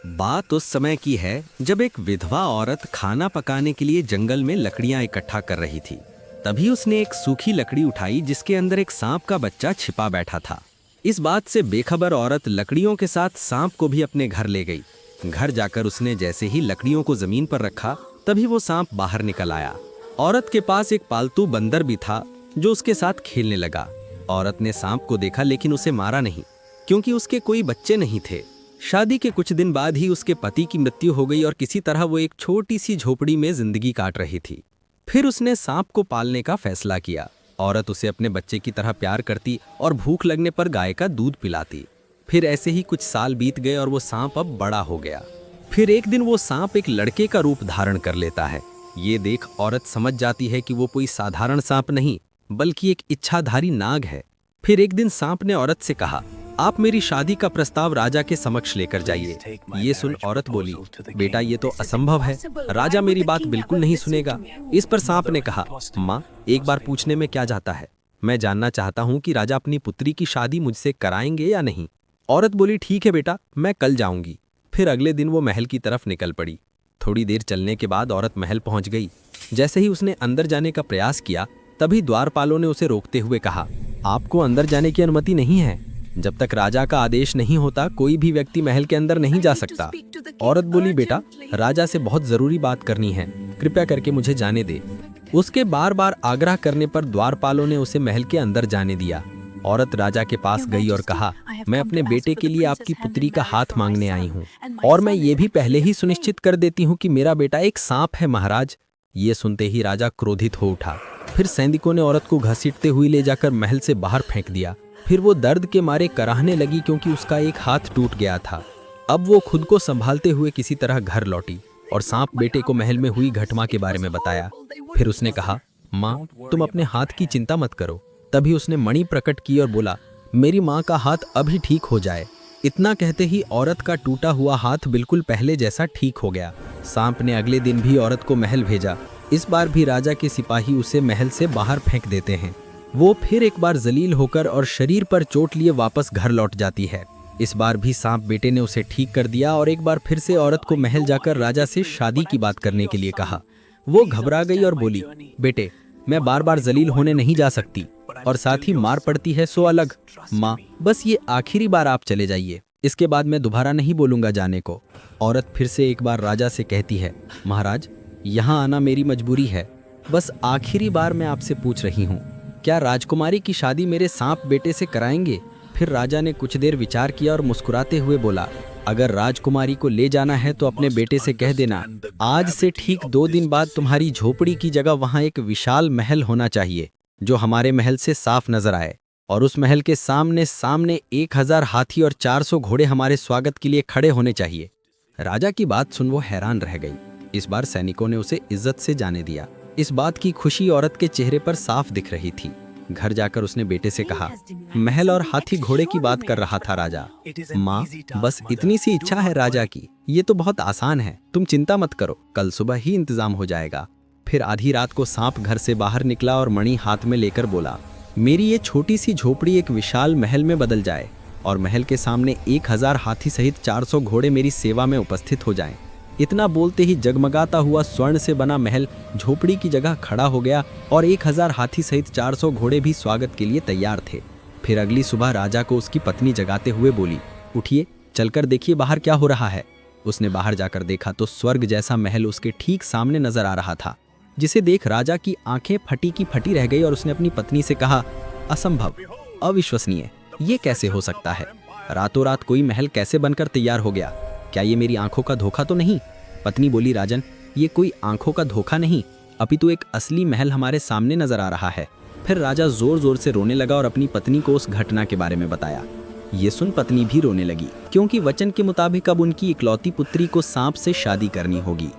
बात उस समय की है जब एक विधवा औरत खाना पकाने के लिए जंगल में लकड़ियां इकट्ठा कर रही थी। तभी उसने एक सूखी लकड़ी उठाई जिसके अंदर एक सांप का बच्चा छिपा बैठा था। इस बात से बेखबर औरत लकड़ियों के साथ सांप को भी अपने घर ले गई। घर जाकर उसने जैसे ही लकड़ियों को जमीन पर रखा तभी वो सांप बाहर निकल आया। औरत के पास एक पालतू बंदर भी था जो उसके साथ खेलने लगा। औरत ने सांप को देखा लेकिन उसे मारा नहीं क्योंकि उसके कोई बच्चे नहीं थे। शादी के कुछ दिन बाद ही उसके पति की मृत्यु हो गई और किसी तरह वो एक छोटी सी झोपड़ी में जिंदगी काट रही थी। फिर उसने सांप को पालने का फैसला किया। औरत उसे अपने बच्चे की तरह प्यार करती और भूख लगने पर गाय का दूध पिलाती। फिर ऐसे ही कुछ साल बीत गए और वो सांप अब बड़ा हो गया। फिर एक दिन वो सांप एक लड़के का रूप धारण कर लेता है। ये देख औरत समझ जाती है कि वो कोई साधारण सांप नहीं बल्कि एक इच्छाधारी नाग है। फिर एक दिन सांप ने औरत से कहा, आप मेरी शादी का प्रस्ताव राजा के समक्ष लेकर जाइए। ये सुन औरत बोली, बेटा ये तो असंभव है, राजा मेरी बात बिल्कुल नहीं सुनेगा। इस पर सांप ने कहा, माँ एक बार पूछने में क्या जाता है, मैं जानना चाहता हूँ कि राजा अपनी पुत्री की शादी मुझसे कराएंगे या नहीं। औरत बोली, ठीक है बेटा, मैं कल जाऊंगी। फिर अगले दिन वो महल की तरफ निकल पड़ी। थोड़ी देर चलने के बाद औरत महल पहुंच गई। जैसे ही उसने अंदर जाने का प्रयास किया तभी द्वारपालों ने उसे रोकते हुए कहा, आपको अंदर जाने की अनुमति नहीं है। जब तक राजा का आदेश नहीं होता कोई भी व्यक्ति महल के अंदर नहीं जा सकता। औरत बोली, बेटा राजा से बहुत जरूरी बात करनी है, कृपया करके मुझे जाने दे। उसके बार बार आग्रह करने पर द्वारपालों ने उसे महल के अंदर जाने दिया। औरत राजा के पास गई और कहा, मैं अपने बेटे के लिए आपकी पुत्री का हाथ मांगने आई हूँ और मैं ये भी पहले ही सुनिश्चित कर देती हूँ कि मेरा बेटा एक सांप है महाराज। ये सुनते ही राजा क्रोधित हो उठा। फिर सैनिकों ने औरत को घसीटते हुए ले जाकर महल से बाहर फेंक दिया। फिर वो दर्द के मारे कराहने लगी क्योंकि उसका एक हाथ टूट गया था। अब वो खुद को संभालते हुए किसी तरह घर लौटी और सांप बेटे को महल में हुई घटना के बारे में बताया। फिर उसने कहा, माँ तुम अपने हाथ की चिंता मत करो। तभी उसने मणि प्रकट की और बोला, मेरी माँ का हाथ अभी ठीक हो जाए। इतना कहते ही औरत का टूटा हुआ हाथ बिल्कुल पहले जैसा ठीक हो गया। सांप ने अगले दिन भी औरत को महल भेजा। इस बार भी राजा के सिपाही उसे महल से बाहर फेंक देते हैं। वो फिर एक बार जलील होकर और शरीर पर चोट लिए वापस घर लौट जाती है। इस बार भी सांप बेटे ने उसे ठीक कर दिया और एक बार फिर से औरत को महल जाकर राजा से शादी की बात करने के लिए कहा। वो घबरा गई और बोली, बेटे मैं बार बार जलील होने नहीं जा सकती और साथ ही मार पड़ती है सो अलग। माँ बस ये आखिरी बार आप चले जाइए, इसके बाद मैं दोबारा नहीं बोलूंगा जाने को। औरत फिर से एक बार राजा से कहती है, महाराज यहाँ आना मेरी मजबूरी है, बस आखिरी बार मैं आपसे पूछ रही हूँ, क्या राजकुमारी की शादी मेरे सांप बेटे से कराएंगे। फिर राजा ने कुछ देर विचार किया और मुस्कुराते हुए बोला, अगर राजकुमारी को ले जाना है तो अपने बेटे से कह देना, आज से ठीक 2 दिन बाद तुम्हारी झोपड़ी की जगह वहाँ एक विशाल महल होना चाहिए जो हमारे महल से साफ नजर आए और उस महल के सामने सामने 1000 हाथी और 400 घोड़े हमारे स्वागत के लिए खड़े होने चाहिए। राजा की बात सुन वो हैरान रह गई। इस बार सैनिकों ने उसे इज्जत से जाने दिया। इस बात की खुशी औरत के चेहरे पर साफ दिख रही थी। घर जाकर उसने बेटे से कहा, महल और हाथी घोड़े की बात कर रहा था राजा। माँ बस इतनी सी इच्छा है राजा की, ये तो बहुत आसान है, तुम चिंता मत करो, कल सुबह ही इंतजाम हो जाएगा। फिर आधी रात को सांप घर से बाहर निकला और मणि हाथ में लेकर बोला, मेरी ये छोटी सी झोपड़ी एक विशाल महल में बदल जाए और महल के सामने 1000 हाथी सहित 400 घोड़े मेरी सेवा में उपस्थित हो जाएं। इतना बोलते ही जगमगाता हुआ स्वर्ण से बना महल झोपड़ी की जगह खड़ा हो गया और 1000 हाथी सहित 400 घोड़े भी स्वागत के लिए तैयार थे। फिर अगली सुबह राजा को उसकी पत्नी जगाते हुए बोली, उठिए चलकर देखिए बाहर क्या हो रहा है। उसने बाहर जाकर देखा तो स्वर्ग जैसा महल उसके ठीक सामने नजर आ रहा था, जिसे देख राजा की आंखें फटी की फटी रह गई और उसने अपनी पत्नी से कहा, असंभव, अविश्वसनीय, ये कैसे हो सकता है। रातों रात कोई महल कैसे बनकर तैयार हो गया, क्या ये मेरी आंखों का धोखा तो नहीं। पत्नी बोली, राजन ये कोई आंखों का धोखा नहीं, अपितु एक असली महल हमारे सामने नजर आ रहा है। फिर राजा जोर जोर से रोने लगा और अपनी पत्नी को उस घटना के बारे में बताया। ये सुन पत्नी भी रोने लगी क्योंकि वचन के मुताबिक अब उनकी इकलौती पुत्री को सांप से शादी करनी होगी।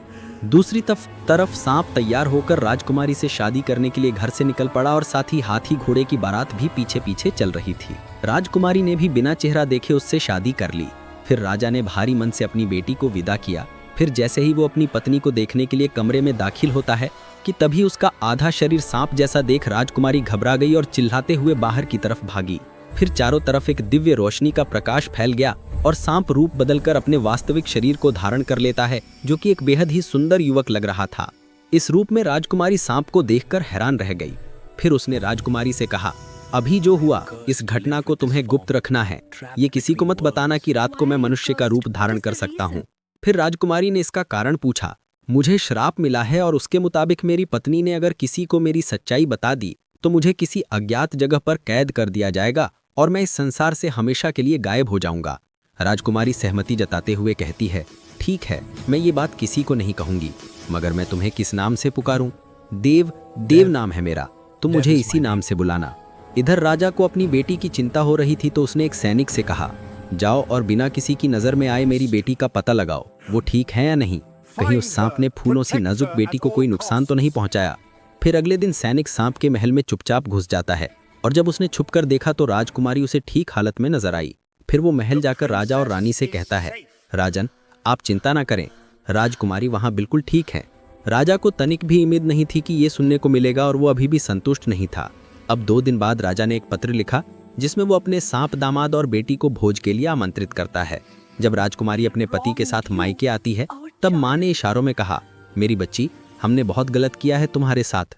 दूसरी तरफ सांप तैयार होकर राजकुमारी से शादी करने के लिए घर से निकल पड़ा और साथ ही हाथी घोड़े की बारात भी पीछे पीछे चल रही थी। राजकुमारी ने भी बिना चेहरा देखे उससे शादी कर ली। फिर राजा ने भारी मन से अपनी बेटी को विदा किया। फिर जैसे ही वो अपनी पत्नी को देखने के लिए कमरे में दाखिल होता है कि तभी उसका आधा शरीर सांप जैसा देख राजकुमारी घबरा गई और चिल्लाते हुए बाहर की तरफ भागी। फिर चारों तरफ एक दिव्य रोशनी का प्रकाश फैल गया और सांप रूप बदलकर अपने वास्तविक शरीर को धारण कर लेता है, जो कि एक बेहद ही सुंदर युवक लग रहा था। इस रूप में राजकुमारी सांप को देखकर हैरान रह गई। फिर उसने राजकुमारी से कहा, अभी जो हुआ इस घटना को तुम्हें गुप्त रखना है। ये किसी को मत बताना कि रात को मैं मनुष्य का रूप धारण कर सकता हूँ। फिर राजकुमारी ने इसका कारण पूछा। मुझे श्राप मिला है और उसके मुताबिक मेरी पत्नी ने अगर किसी को मेरी सच्चाई बता दी तो मुझे किसी अज्ञात जगह पर कैद कर दिया जाएगा और मैं इस संसार से हमेशा के लिए गायब हो जाऊंगा। राजकुमारी सहमति जताते हुए कहती है, ठीक है, मैं ये बात किसी को नहीं कहूंगी, मगर मैं तुम्हें किस नाम से पुकारूं? देव नाम है मेरा, तुम मुझे इसी नाम से बुलाना। इधर राजा को अपनी बेटी की चिंता हो रही थी तो उसने एक सैनिक से कहा, जाओ और बिना किसी की नजर में आए मेरी बेटी का पता लगाओ, वो ठीक है या नहीं, कहीं उस सांप ने फूलों सी नाजुक बेटी को कोई नुकसान तो नहीं पहुंचाया। फिर अगले दिन सैनिक सांप के महल में चुपचाप घुस जाता है और जब उसने छुपकर देखा तो राजकुमारी उसे ठीक हालत में नजर आई। फिर वो महल जाकर राजा और रानी से कहता है, राजन आप चिंता ना करें, राजकुमारी वहाँ बिल्कुल ठीक है। राजा को तनिक भी उम्मीद नहीं थी कि ये सुनने को मिलेगा और वो अभी भी संतुष्ट नहीं था। अब 2 दिन बाद राजा ने एक पत्र लिखा जिसमें वो अपने सांप दामाद और बेटी को भोज के लिए आमंत्रित करता है। जब राजकुमारी अपने पति के साथ मायके आती है तब माँ ने इशारों में कहा, मेरी बच्ची, हमने बहुत गलत किया है तुम्हारे साथ,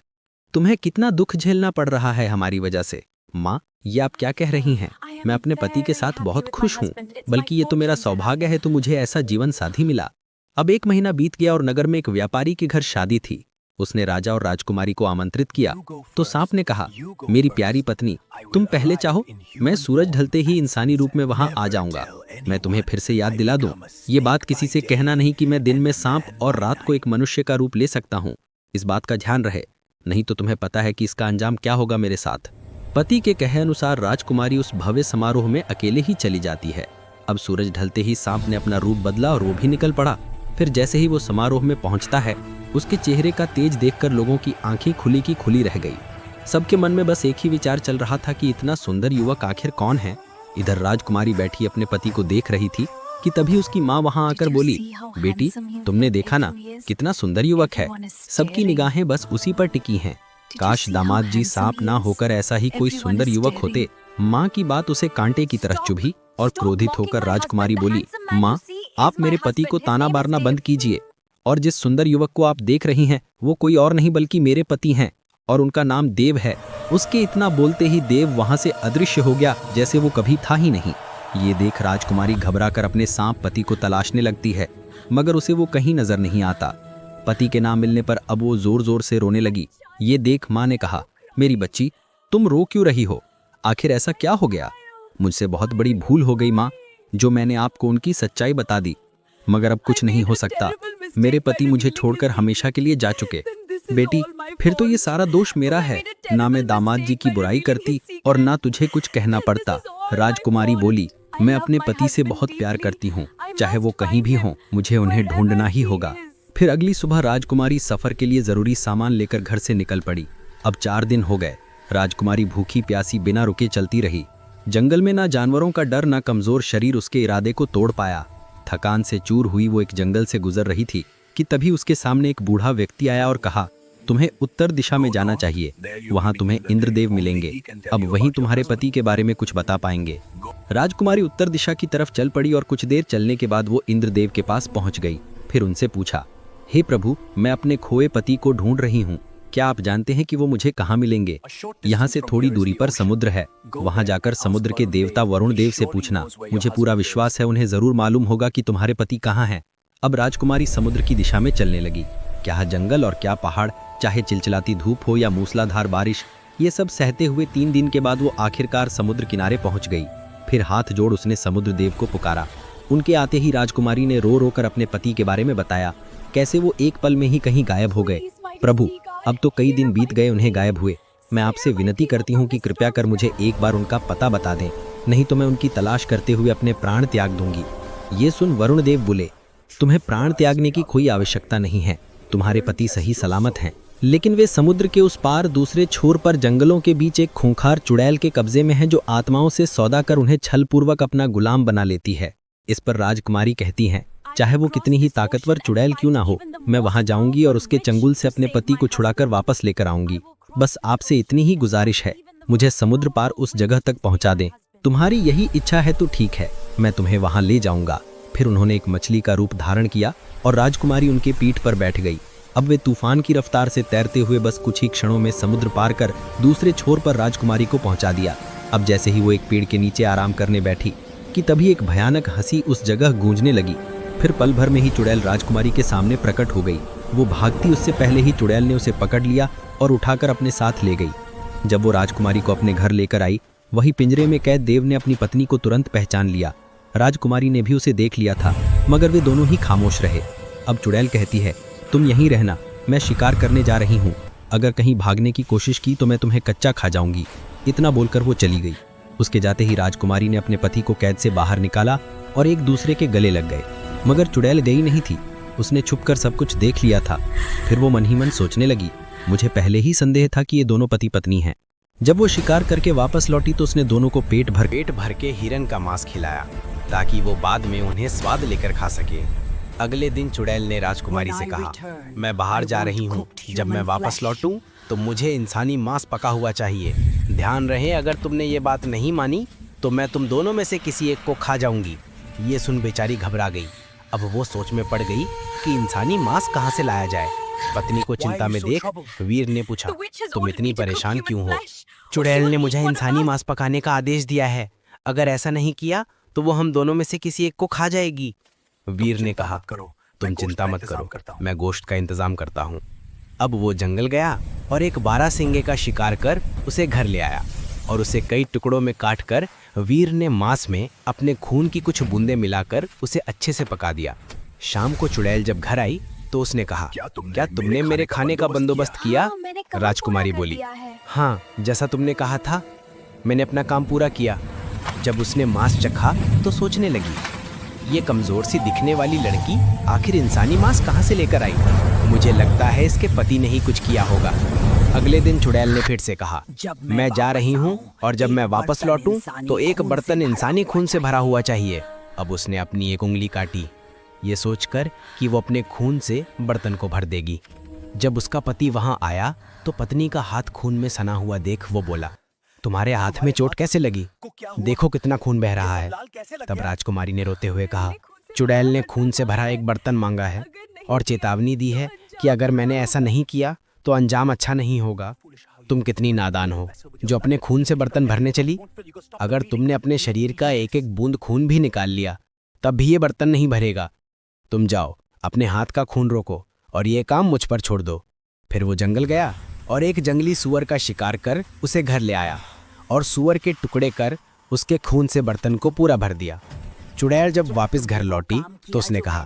तुम्हें कितना दुख झेलना पड़ रहा है हमारी वजह से। माँ, ये आप क्या कह रही हैं? मैं अपने पति के साथ बहुत खुश हूँ, बल्कि ये तो मेरा सौभाग्य है तो मुझे ऐसा जीवन साथी मिला। अब 1 महीना बीत गया और नगर में एक व्यापारी के घर शादी थी। उसने राजा और राजकुमारी को आमंत्रित किया तो सांप ने कहा, मेरी प्यारी पत्नी, तुम पहले चाहो मैं सूरज ढलते ही इंसानी रूप में वहां आ जाऊंगा। मैं तुम्हें फिर से याद दिला दूं, ये बात किसी से कहना नहीं कि मैं दिन में सांप और रात को एक मनुष्य का रूप ले सकता हूँ। इस बात का ध्यान रहे, नहीं तो तुम्हें पता है कि इसका अंजाम क्या होगा मेरे साथ। पति के कहे अनुसार राजकुमारी उस भव्य समारोह में अकेले ही चली जाती है। अब सूरज ढलते ही सांप ने अपना रूप बदला और वो भी निकल पड़ा। फिर जैसे ही वो समारोह में पहुंचता है, उसके चेहरे का तेज देखकर लोगों की आंखें खुली की खुली रह गई। सबके मन में बस एक ही विचार चल रहा था कि इतना सुंदर युवक आखिर कौन है। इधर राजकुमारी बैठी अपने पति को देख रही थी कि तभी उसकी माँ वहां आकर बोली, बेटी, तुमने देखा ना कितना सुंदर युवक है। सबकी निगाहें बस उसी पर टिकी हैं। काश दामाद जी सांप ना होकर ऐसा ही कोई सुंदर युवक होते। माँ की बात उसे कांटे की तरह चुभी और क्रोधित होकर राजकुमारी बोली, माँ, आप मेरे पति को ताना मारना बंद कीजिए, और जिस सुंदर युवक को आप देख रही हैं वो कोई और नहीं बल्कि मेरे पति हैं और उनका नाम देव है। उसके इतना बोलते ही देव वहां से अदृश्य हो गया जैसे वो कभी था ही नहीं। ये देख राजकुमारी घबराकर अपने सांप पति को तलाशने लगती है, मगर उसे वो कहीं नजर नहीं आता। पति के ना मिलने पर अब वो जोर जोर से रोने लगी। ये देख माँ ने कहा, मेरी बच्ची, तुम रो क्यों रही हो? आखिर ऐसा क्या हो गया? मुझसे बहुत बड़ी भूल हो गई माँ, जो मैंने आपको उनकी सच्चाई बता दी, मगर अब कुछ नहीं हो सकता। मेरे पति मुझे छोड़कर हमेशा के लिए जा चुके। बेटी, फिर तो ये सारा दोष मेरा है। ना मैं दामाद जी की बुराई करती और ना तुझे कुछ कहना पड़ता। राजकुमारी बोली, मैं अपने पति से बहुत प्यार करती हूँ, चाहे वो कहीं भी हों, मुझे उन्हें ढूंढना ही होगा। फिर अगली सुबह राजकुमारी सफर के लिए जरूरी सामान लेकर घर से निकल पड़ी। अब 4 दिन हो गए। राजकुमारी भूखी प्यासी बिना रुके चलती रही। जंगल में ना जानवरों का डर ना कमजोर शरीर उसके इरादे को तोड़ पाया। थकान से चूर हुई वो एक जंगल से गुजर रही थी कि तभी उसके सामने एक बूढ़ा व्यक्ति आया और कहा, तुम्हें उत्तर दिशा में जाना चाहिए, वहां तुम्हें इंद्रदेव मिलेंगे। अब वहीं तुम्हारे पति के बारे में कुछ बता पाएंगे। राजकुमारी उत्तर दिशा की तरफ चल पड़ी और कुछ देर चलने के बाद वो इंद्रदेव के पास पहुंच गई। फिर उनसे पूछा, हे प्रभु, मैं अपने खोए पति को ढूंढ रही हूँ, क्या आप जानते हैं कि वो मुझे कहाँ मिलेंगे? यहाँ से थोड़ी दूरी पर समुद्र है, वहाँ जाकर समुद्र के देवता वरुण देव से पूछना। मुझे पूरा विश्वास है उन्हें जरूर मालूम होगा कि तुम्हारे पति कहाँ हैं। अब राजकुमारी समुद्र की दिशा में चलने लगी। क्या जंगल और क्या पहाड़, चाहे चिलचिलाती धूप हो या मूसलाधार बारिश, ये सब सहते हुए 3 दिन के बाद वो आखिरकार समुद्र किनारे पहुंच गई। फिर हाथ जोड़ उसने समुद्र देव को पुकारा। उनके आते ही राजकुमारी ने रो रो कर अपने पति के बारे में बताया, कैसे वो एक पल में ही कहीं गायब हो गए। प्रभु, अब तो कई दिन बीत गए उन्हें गायब हुए। मैं आपसे विनती करती हूँ कि कृपया कर मुझे एक बार उनका पता बता दें, नहीं तो मैं उनकी तलाश करते हुए अपने प्राण त्याग दूंगी। ये सुन वरुण देव बोले, तुम्हें प्राण त्यागने की कोई आवश्यकता नहीं है, तुम्हारे पति सही सलामत हैं, लेकिन वे समुद्र के उस पार दूसरे छोर पर जंगलों के बीच एक खूंखार चुड़ैल के कब्जे में है, जो आत्माओं से सौदा कर उन्हें छलपूर्वक अपना गुलाम बना लेती है। इस पर राजकुमारी कहती हैं, चाहे वो कितनी ही ताकतवर चुड़ैल क्यों ना हो, मैं वहां जाऊंगी और उसके चंगुल से अपने पति को छुड़ाकर वापस लेकर आऊंगी। बस आपसे इतनी ही गुजारिश है, मुझे समुद्र पार उस जगह तक पहुंचा दें तुम्हारी यही इच्छा है तो ठीक है, मैं तुम्हें वहां ले जाऊंगा। फिर उन्होंने एक मछली का रूप धारण किया और राजकुमारी उनके पीठ पर बैठ गई। अब वे तूफान की रफ्तार से तैरते हुए बस कुछ ही क्षणों में समुद्र पार कर दूसरे छोर पर राजकुमारी को पहुंचा दिया। अब जैसे ही वो एक पेड़ के नीचे आराम करने बैठी कि तभी एक भयानक हंसी उस जगह गूंजने लगी। फिर पल भर में ही चुड़ैल राजकुमारी के सामने प्रकट हो गई। वो भागती उससे पहले ही चुड़ैल ने उसे पकड़ लिया और उठाकर अपने साथ ले गई। जब वो राजकुमारी को अपने घर लेकर आई, वही पिंजरे में कैद देव ने अपनी पत्नी को तुरंत पहचान लिया। राजकुमारी ने भी उसे देख लिया था, मगर वे दोनों ही खामोश रहे। अब चुड़ैल कहती है, तुम यहीं रहना, मैं शिकार करने जा रही हूँ। अगर कहीं भागने की कोशिश की तो मैं तुम्हें कच्चा खा जाऊंगी। इतना बोलकर वो चली गई। उसके जाते ही राजकुमारी ने अपने पति को कैद से बाहर निकाला और एक दूसरे के गले लग गए। मगर चुड़ैल गई नहीं थी, उसने छुपकर सब कुछ देख लिया था। फिर वो मन ही मन सोचने लगी, मुझे पहले ही संदेह था कि ये दोनों पति पत्नी हैं। जब वो शिकार करके वापस लौटी तो उसने दोनों को पेट भर के हिरन का मांस खिलाया ताकि वो बाद में उन्हें स्वाद लेकर खा सके। अगले दिन चुड़ैल ने राजकुमारी से कहा, मैं बाहर जा रही हूँ, जब मैं वापस लौटूं तो मुझे इंसानी मांस पका हुआ चाहिए। ध्यान रहे, अगर तुमने ये बात नहीं मानी तो मैं तुम दोनों में से किसी एक को खा जाऊंगी। ये सुन बेचारी घबरा गई। अब वो सोच में पड़ गई कि इंसानी मांस कहाँ से लाया जाए। पत्नी को चिंता में देख वीर ने पूछा, तुम इतनी परेशान क्यों हो? चुड़ैल ने मुझे इंसानी मांस पकाने का आदेश दिया है। अगर ऐसा नहीं किया तो वो हम दोनों में से किसी एक को खा जाएगी। वीर ने कहा, तुम चिंता मत करो, मैं गोश्त का इंतजाम करता हूँ। अब वो जंगल गया और एक बारहसिंगे का शिकार कर उसे घर ले आया और उसे कई टुकड़ों में काट कर वीर ने मांस में अपने खून की कुछ बूंदें मिलाकर उसे अच्छे से पका दिया। शाम को चुड़ैल जब घर आई तो उसने कहा, क्या तुमने मेरे खाने का बंदोबस्त किया? राजकुमारी बोली, हाँ, जैसा तुमने कहा था, मैंने अपना काम पूरा किया। जब उसने मांस चखा तो सोचने लगी, ये कमजोर सी दिखने वाली लड़की आखिर इंसानी मांस कहाँ से लेकर आई? मुझे लगता है इसके पति ने ही कुछ किया होगा। अगले दिन चुड़ैल ने फिर से कहा, मैं जा रही हूँ और जब मैं वापस लौटूं तो एक बर्तन इंसानी खून से भरा हुआ चाहिए। अब उसने अपनी एक उंगली काटी, ये सोचकर कि वो अपने खून से बर्तन को भर देगी। जब उसका पति वहां आया तो पत्नी का हाथ खून में सना हुआ देख वो बोला, तुम्हारे हाथ में चोट कैसे लगी? देखो कितना खून बह रहा है। तब राजकुमारी ने रोते हुए कहा, चुड़ैल ने खून से भरा एक बर्तन मांगा है और चेतावनी दी है कि अगर मैंने ऐसा नहीं किया तो अंजाम अच्छा नहीं होगा। तुम कितनी नादान हो जो अपने खून से बर्तन भरने चली। अगर तुमने अपने शरीर का एक एक बूंद खून भी निकाल लिया तब भी ये बर्तन नहीं भरेगा। तुम जाओ, अपने हाथ का खून रोको और ये काम मुझ पर छोड़ दो। फिर वो जंगल गया और एक जंगली सूअर का शिकार कर उसे घर ले आया और सूअर के टुकड़े कर उसके खून से बर्तन को पूरा भर दिया। चुड़ैल जब वापस घर लौटी तो उसने कहा,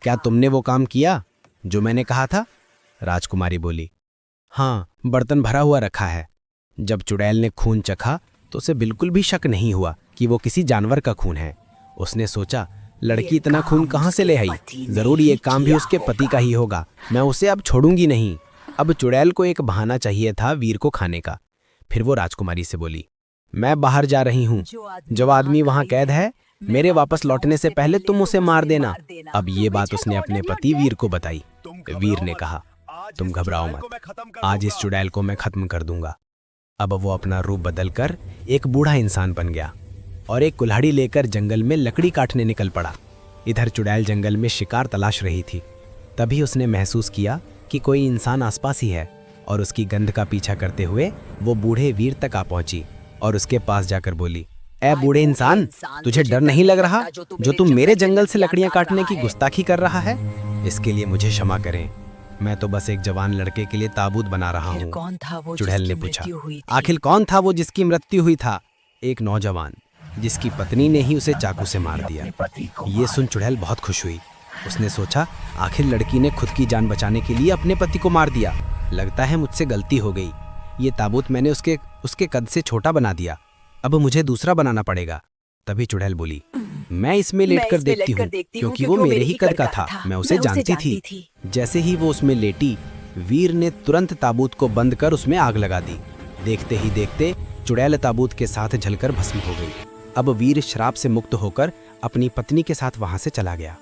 क्या तुमने वो काम किया जो मैंने कहा था? राजकुमारी बोली, हाँ, बर्तन भरा हुआ रखा है। जब चुड़ैल ने खून चखा तो उसे बिल्कुल भी शक नहीं हुआ कि वो किसी जानवर का खून है। उसने सोचा, लड़की इतना खून कहाँ से ले आई? जरूर ये काम भी उसके पति का ही होगा। मैं उसे अब छोड़ूंगी नहीं। अब चुड़ैल को एक बहाना चाहिए था वीर को खाने का। फिर वो राजकुमारी से बोली, मैं बाहर जा रही हूँ, जो आदमी वहाँ कैद है मेरे वापस लौटने से पहले तुम उसे मार देना। अब ये बात उसने अपने पति वीर को बताई। वीर ने कहा, तुम घबराओ मत, आज इस चुड़ैल को मैं खत्म कर दूंगा। अब वो अपना रूप बदलकर एक बूढ़ा इंसान बन गया और एक कुल्हाड़ी लेकर जंगल में लकड़ी काटने निकल पड़ा। इधर चुड़ैल जंगल में शिकार तलाश रही थी। तभी उसने महसूस किया कि कोई इंसान आसपास ही है और उसकी गंध का पीछा करते हुए वो बूढ़े वीर तक आ पहुंची और उसके पास जाकर बोली, ए बूढ़े इंसान, तुझे डर नहीं लग रहा जो तुम मेरे जंगल से लकड़ियां काटने की गुस्ताखी कर रहा है? इसके लिए मुझे क्षमा करें, मैं तो बस एक जवान लड़के के लिए ताबूत बना रहा हूँ। चुड़ैल ने पूछा, आखिर कौन था वो जिसकी मृत्यु हुई था? एक नौजवान जिसकी पत्नी ने ही उसे चाकू से मार दिया। ये सुन चुड़ैल बहुत खुश हुई। उसने सोचा, आखिर लड़की ने खुद की जान बचाने के लिए अपने पति को मार दिया। लगता है मुझसे गलती हो गई। ये ताबूत मैंने उसके कद से छोटा बना दिया, अब मुझे दूसरा बनाना पड़ेगा। तभी चुड़ैल बोली, मैं इसमें लेटकर देखती हूँ क्योंकि वो मेरे ही कद का था, मैं उसे जानती थी। जैसे ही वो उसमें लेटी, वीर ने तुरंत ताबूत को बंद कर उसमें आग लगा दी। देखते ही देखते चुड़ैल ताबूत के साथ जलकर भस्म हो गई। अब वीर श्राप से मुक्त होकर अपनी पत्नी के साथ वहां से चला गया।